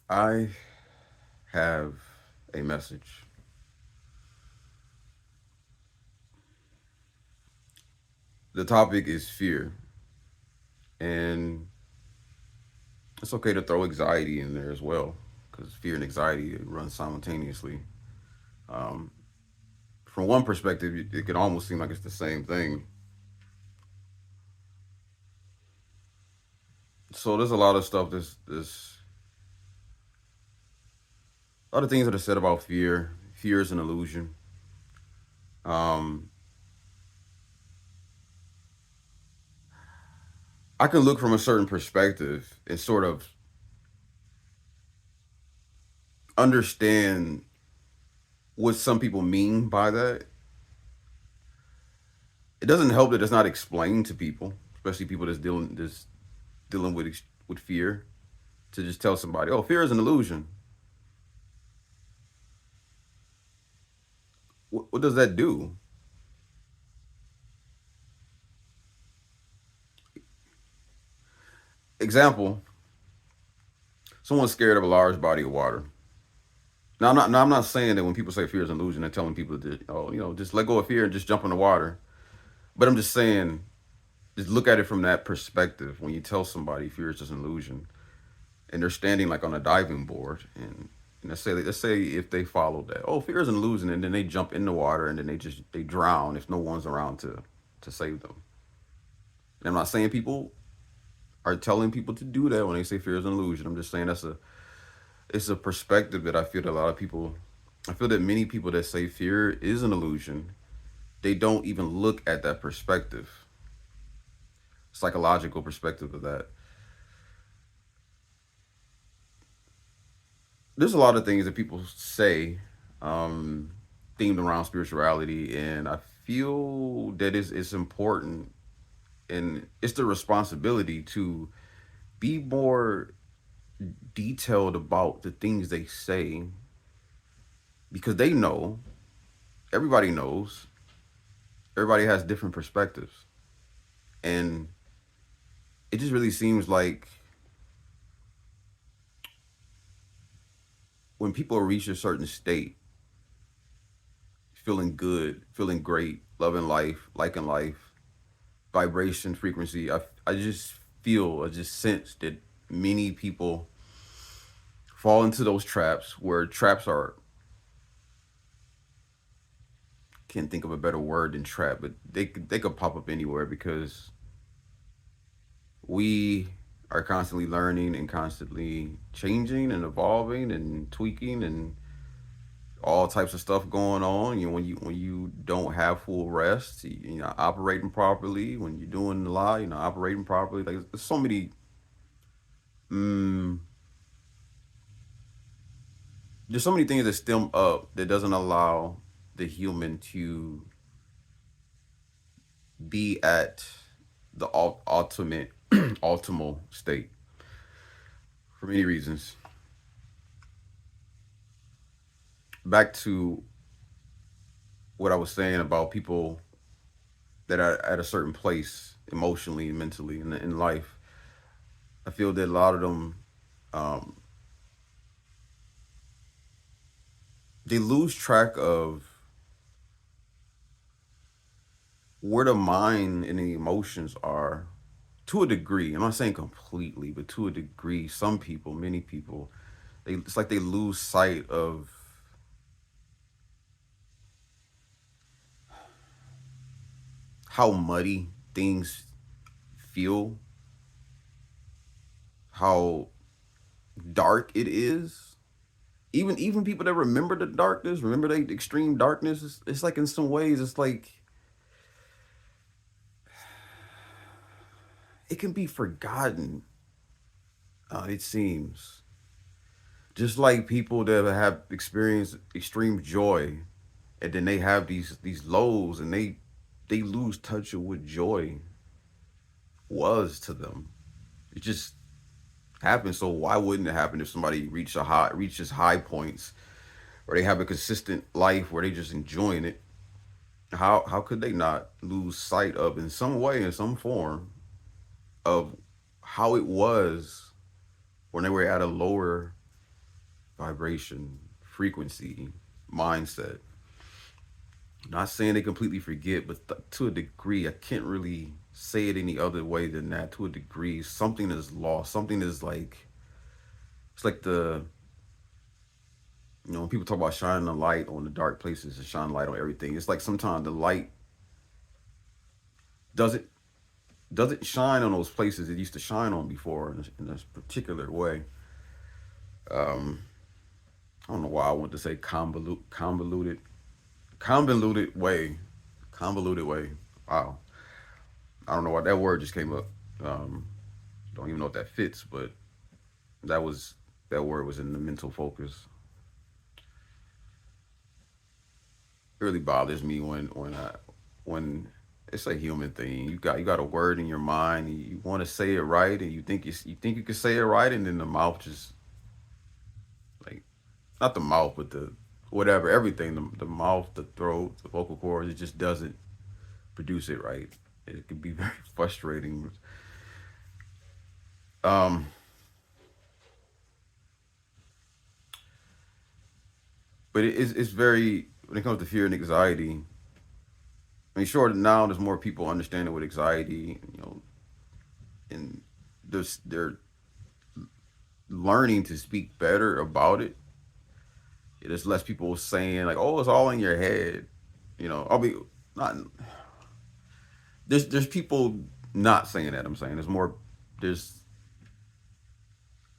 I have a message. The topic is fear, and it's okay to throw anxiety in there as well, because fear and anxiety run simultaneously. Um, from one perspective, it can almost seem like it's the same thing. So there's a lot of stuff. There's a lot of things that are said about fear. Fear is an illusion. Um, I can look from a certain perspective and sort of understand what some people mean by that. It doesn't help that it's not explained to people, especially people that's dealing with fear. To just tell somebody, "Oh, fear is an illusion." What does that do? Example: someone's scared of a large body of water. Now, I'm not saying that when people say fear is an illusion, they're telling people that, oh, just let go of fear and just jump in the water. But I'm just saying, just look at it from that perspective. When you tell somebody fear is just an illusion, and they're standing like on a diving board, and let's say if they follow that, oh, fear is an illusion, and then they jump in the water, and then they drown if no one's around to save them. And I'm not saying people are telling people to do that when they say fear is an illusion. I'm just saying it's a perspective that I feel that a lot of people, I feel that many people that say fear is an illusion, they don't even look at that perspective, psychological perspective of that. There's a lot of things that people say, um, themed around spirituality, and I feel that it's important and it's the responsibility to be more detailed about the things they say because they know, everybody knows, everybody has different perspectives. And it just really seems like when people reach a certain state, feeling good, feeling great, loving life, liking life, vibration, frequency, I just feel, I just sense that many people fall into those traps where traps are, can't think of a better word than trap, but they could pop up anywhere because we are constantly learning and constantly changing and evolving and tweaking and all types of stuff going on. When you don't have full rest, you're not operating properly. When you're doing a lot, you're not operating properly. Like there's so many, mm, there's so many things that stem up that doesn't allow the human to be at the ultimate optimal state for many reasons. Back to what I was saying about people that are at a certain place emotionally and mentally in life. I feel that a lot of them, um, they lose track of where the mind and the emotions are to a degree. I'm not saying completely, but to a degree. Some people, many people, it's like they lose sight of how muddy things feel, how dark it is. Even people that remember the darkness, remember the extreme darkness. It's like in some ways, it's like it can be forgotten. It seems just like people that have experienced extreme joy, and then they have these lows, and they lose touch of what joy was to them. It just happens. So why wouldn't it happen if somebody reaches high points where they have a consistent life where they just enjoying it? How could they not lose sight of in some way, in some form, of how it was when they were at a lower vibration, frequency, mindset. Not saying they completely forget, but to a degree, I can't really say it any other way than that. To a degree, something is lost. Something is like, it's like when people talk about shining a light on the dark places and shining light on everything. It's like sometimes the light doesn't doesn't shine on those places it used to shine on before in this particular way. Um, I don't know why I want to say convoluted way, convoluted way. Wow, I don't know why that word just came up. Um, don't even know if that fits, but that was that word was in the mental focus. It really bothers me when it's a human thing. You got a word in your mind, and you want to say it right, and you think you can say it right, and then the mouth just like not the mouth, but the whatever everything the mouth, the throat, the vocal cords, it just doesn't produce it right. It can be very frustrating. Um, but it's very when it comes to fear and anxiety. I mean, sure, now there's more people understanding what anxiety, and they're learning to speak better about it. There's less people saying like, "Oh, it's all in your head." I'll be not. There's people not saying that. I'm saying there's more. There's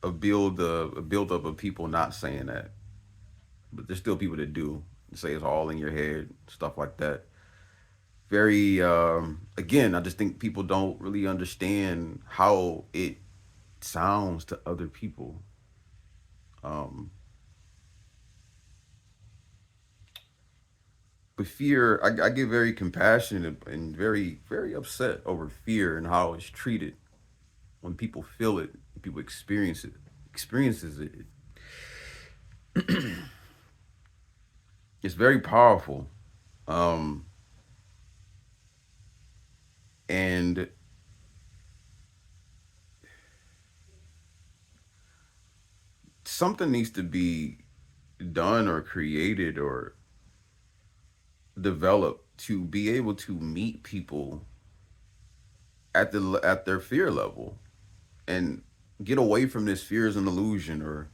a build up of people not saying that, but there's still people that do say it's all in your head, stuff like that. Very again, I just think people don't really understand how it sounds to other people. Um, but fear, I get very compassionate and very very upset over fear and how it's treated when people feel it, people experiences it. It's very powerful. Um, and something needs to be done or created or developed to be able to meet people at their fear level and get away from this fear is an illusion or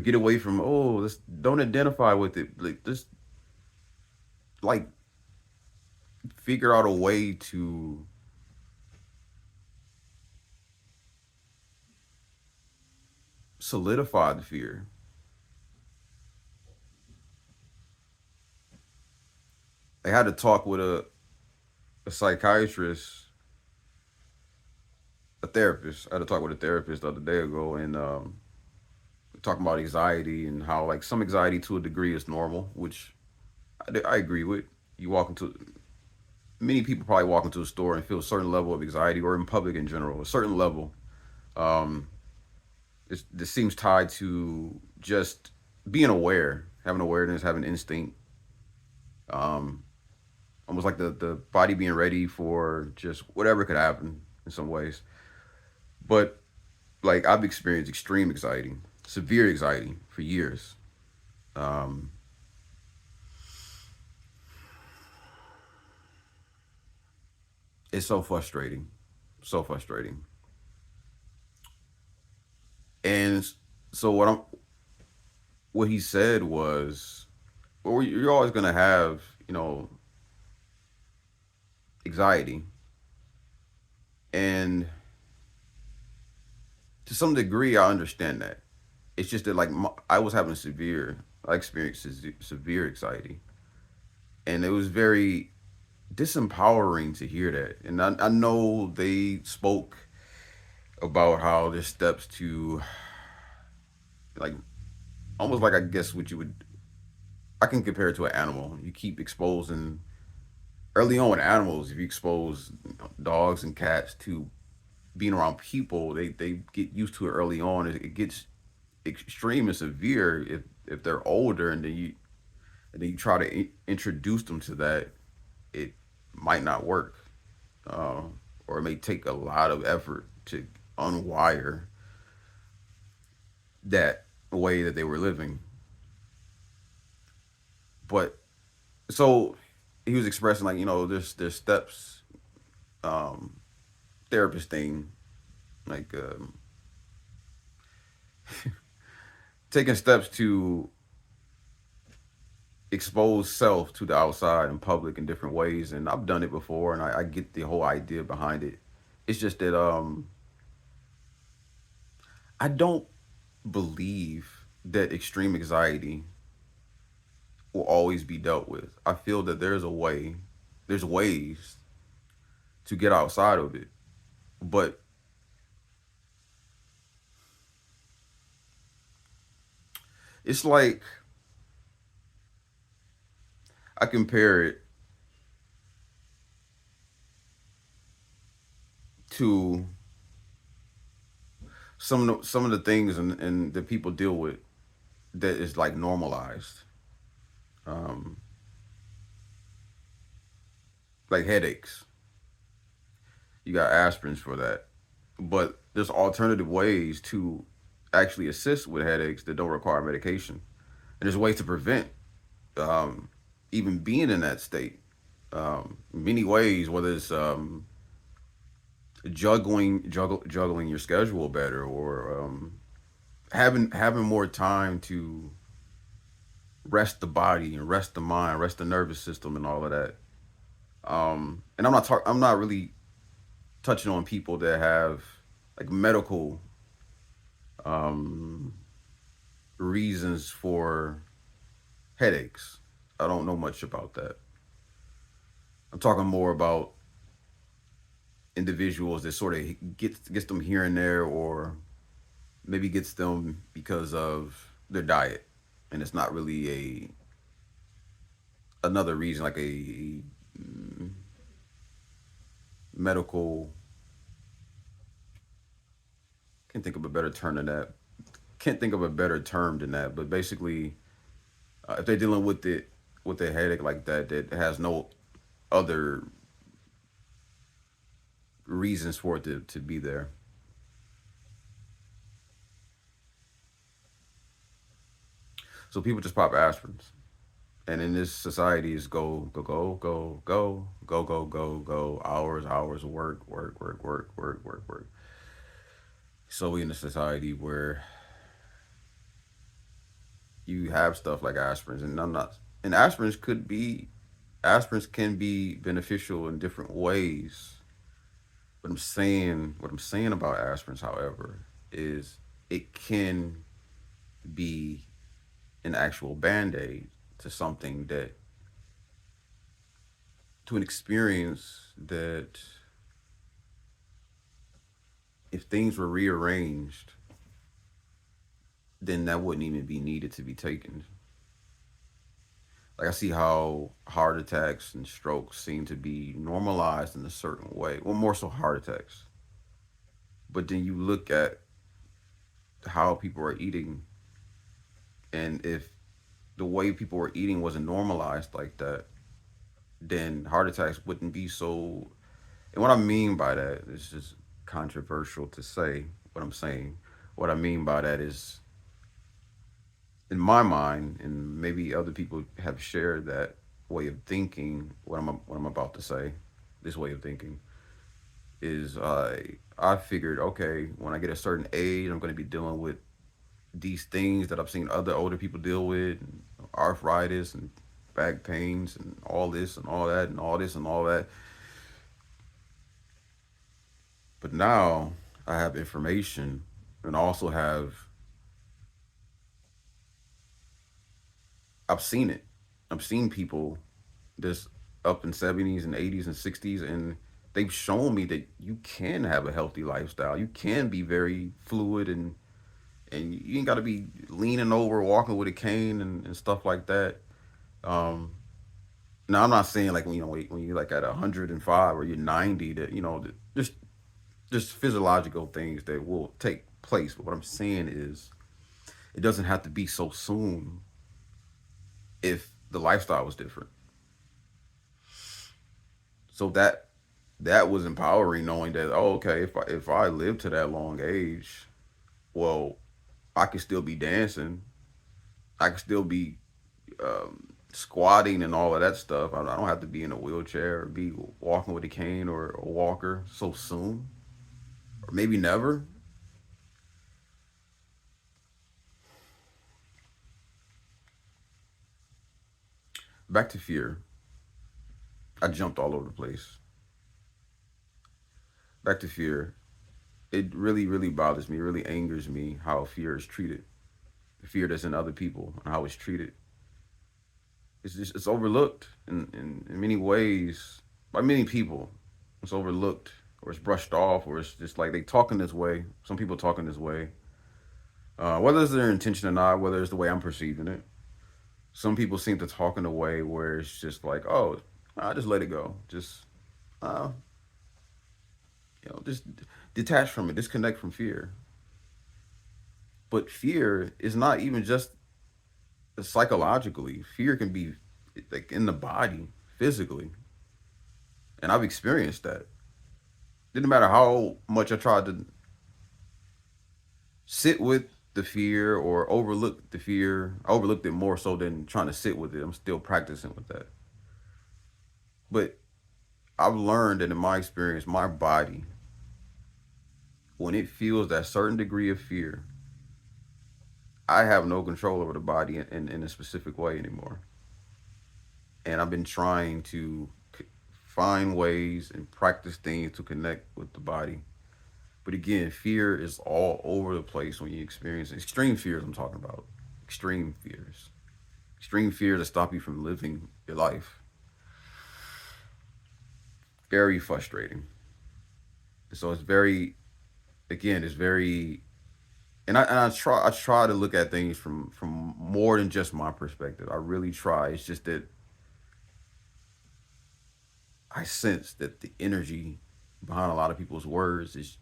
get away from, oh, let's don't identify with it, like just like figure out a way to solidify the fear. I had to talk with a psychiatrist, a therapist. I had to talk with a therapist the other day ago, and talking about anxiety and how like some anxiety to a degree is normal, which I agree with. You walk into Many people probably walk into a store and feel a certain level of anxiety, or in public in general, a certain level. Um, this seems tied to just being aware, having awareness, having instinct, um, almost like the body being ready for just whatever could happen in some ways. But like I've experienced extreme anxiety, severe anxiety for years. Um, it's so frustrating, so frustrating. And so what he said was, well, you're always gonna have anxiety, and to some degree, I understand that. It's just that like I experienced severe anxiety, and it was very disempowering to hear that. And I know they spoke about how there's steps to like almost like I guess what you would I can compare it to an animal. You keep exposing early on with animals. If you expose dogs and cats to being around people, they get used to it early on. It gets extreme and severe if they're older, and then you try to introduce them to that. It might not work, uh, or it may take a lot of effort to unwire that. way that they were living. But so he was expressing like, there's steps, um, therapist thing, like taking steps to expose self to the outside and public in different ways. And I've done it before, and I get the whole idea behind it. It's just that I don't believe that extreme anxiety will always be dealt with. I feel that there's ways to get outside of it. But it's like I compare it to some of the things and that people deal with that is like normalized, um, like headaches. You got aspirins for that, but there's alternative ways to actually assist with headaches that don't require medication, and there's ways to prevent um, even being in that state. Many ways, whether it's juggling your schedule better, or having more time to rest the body and rest the mind, rest the nervous system, and all of that. And I'm not really touching on people that have like medical um, reasons for headaches. I don't know much about that. I'm talking more about individuals that sort of gets them here and there, or maybe gets them because of their diet, and it's not really a another reason like a medical. Can't think of a better term than that. Can't think of a better term than that. But basically, if they're dealing with a headache like that that has no other reasons for it to be there. So people just pop aspirins. And in this society is go, hours of work. So we in a society where you have stuff like aspirins, and I'm not, and aspirins can be beneficial in different ways. What I'm saying about aspirins, however, is it can be an actual band-aid to something that to an experience that if things were rearranged, then that wouldn't even be needed to be taken. Like I see how heart attacks and strokes seem to be normalized in a certain way. Well, more so heart attacks. But then you look at how people are eating, and if the way people were eating wasn't normalized like that, then heart attacks wouldn't be so. And what I mean by that is just controversial to say what I'm saying. What I mean by that is, in my mind, and maybe other people have shared that way of thinking. What I'm about to say, this way of thinking is I figured, okay, when I get a certain age, I'm going to be dealing with these things that I've seen other older people deal with, and arthritis and back pains and all this and all that and all this and all that. But now I have information, and I also have I've seen it. I've seen people that's up in 70s and 80s and 60s, and they've shown me that you can have a healthy lifestyle. You can be very fluid, and you ain't got to be leaning over, walking with a cane and stuff like that. Um, Now I'm not saying like when you're like at 105 or you're 90 that just physiological things that will take place. But what I'm saying is it doesn't have to be so soon if the lifestyle was different. So that was empowering, knowing that, oh, okay, if I live to that long age, well, I could still be dancing. I could still be squatting and all of that stuff. I don't have to be in a wheelchair or be walking with a cane or a walker so soon, or maybe never. Back to fear. I jumped all over the place. Back to fear. It really, really bothers me. It really angers me how fear is treated. The fear that's in other people and how it's treated. It's overlooked in many ways by many people. It's overlooked or it's brushed off or it's just like they talking this way. Some people talking this way. Whether it's their intention or not, whether it's the way I'm perceiving it. Some people seem to talk in a way where it's just like, oh, I just let it go. Just uh, just detach from it, disconnect from fear. But fear is not even just psychologically. Fear can be like in the body, physically, and I've experienced that. Didn't matter how much I tried to sit with the fear or overlook the fear. I overlooked it more so than trying to sit with it. I'm still practicing with that. But I've learned that in my experience, my body, when it feels that certain degree of fear, I have no control over the body in a specific way anymore. And I've been trying to find ways and practice things to connect with the body. But again, fear is all over the place when you experience extreme fears. I'm talking about extreme fears that stop you from living your life. Very frustrating. So it's very, again, it's very, and I try to look at things from more than just my perspective. I really try. It's just that I sense that the energy behind a lot of people's words is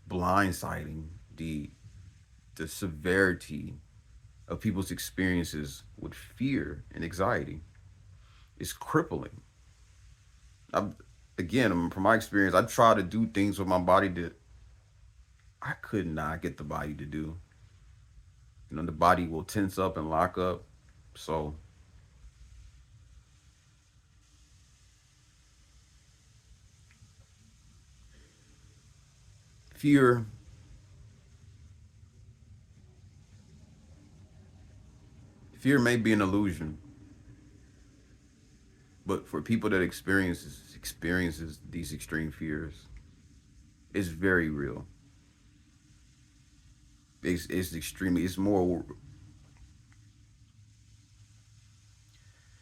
blindsiding the severity of people's experiences with fear and anxiety. It's crippling. I'm, again, from my experience, I try to do things with my body that I could not get the body to do. The body will tense up and lock up. So fear, fear may be an illusion, but for people that experiences these extreme fears, it's very real. It's extremely. It's more.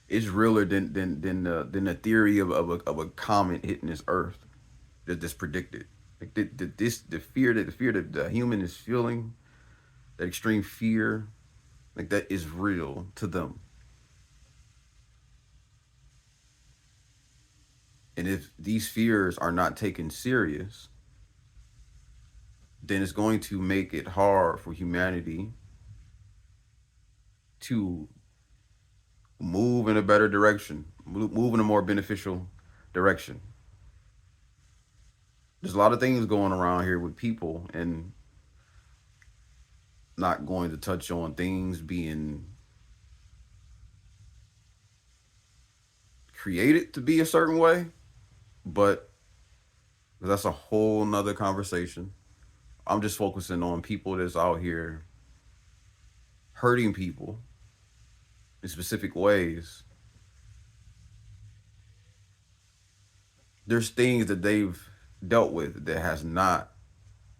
It's realer than the theory of a comet hitting this Earth that's predicted. Like the fear that the human is feeling, that extreme fear, like that is real to them. And if these fears are not taken serious, then it's going to make it hard for humanity to move in a better direction, move in a more beneficial direction. There's a lot of things going around here with people, and not going to touch on things being created to be a certain way, but that's a whole nother conversation. I'm just focusing on people that's out here hurting people in specific ways. There's things that they've dealt with that has not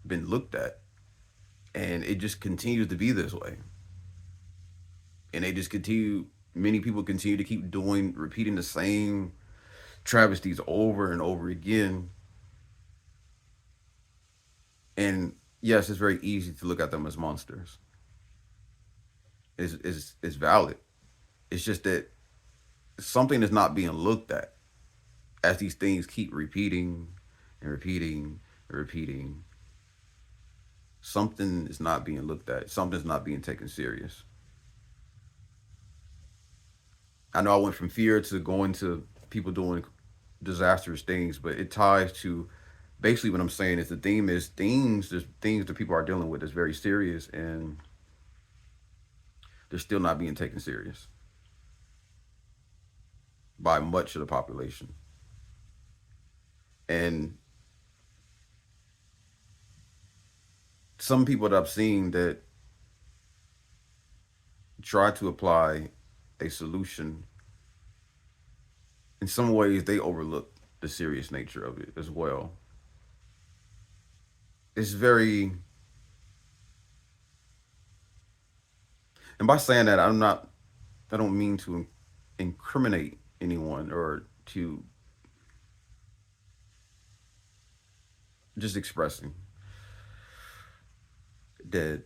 been looked at, and it just continues to be this way. And they just continue. Many people continue to keep repeating the same travesties over and over again. And yes, it's very easy to look at them as monsters. It's valid. It's just that something is not being looked at as these things keep repeating and repeating and repeating. Something is not being looked at. Something's not being taken serious. I know I went from fear to going to people doing disastrous things, but it ties to basically what I'm saying is the theme is things, there's things that people are dealing with that's very serious, and they're still not being taken serious by much of the population. And some people that I've seen that try to apply a solution, in some ways they overlook the serious nature of it as well. It's very, and by saying that, I don't mean to incriminate anyone or to, just expressing that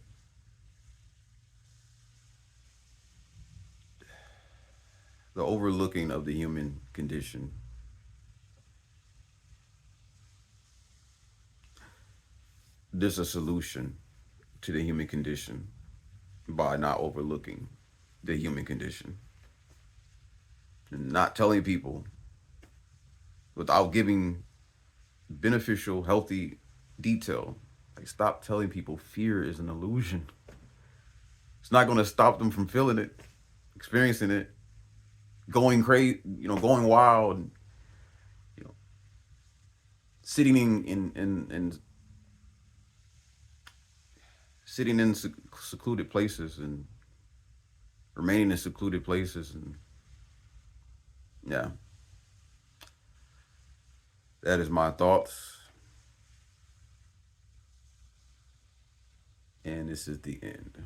the overlooking of the human condition, there's a solution to the human condition by not overlooking the human condition and not telling people without giving beneficial, healthy detail. Like, stop telling people fear is an illusion. It's not going to stop them from feeling it, experiencing it, going crazy, going wild, you know, sitting in sitting in secluded places and remaining in secluded places. And yeah, that is my thoughts, and this is the end.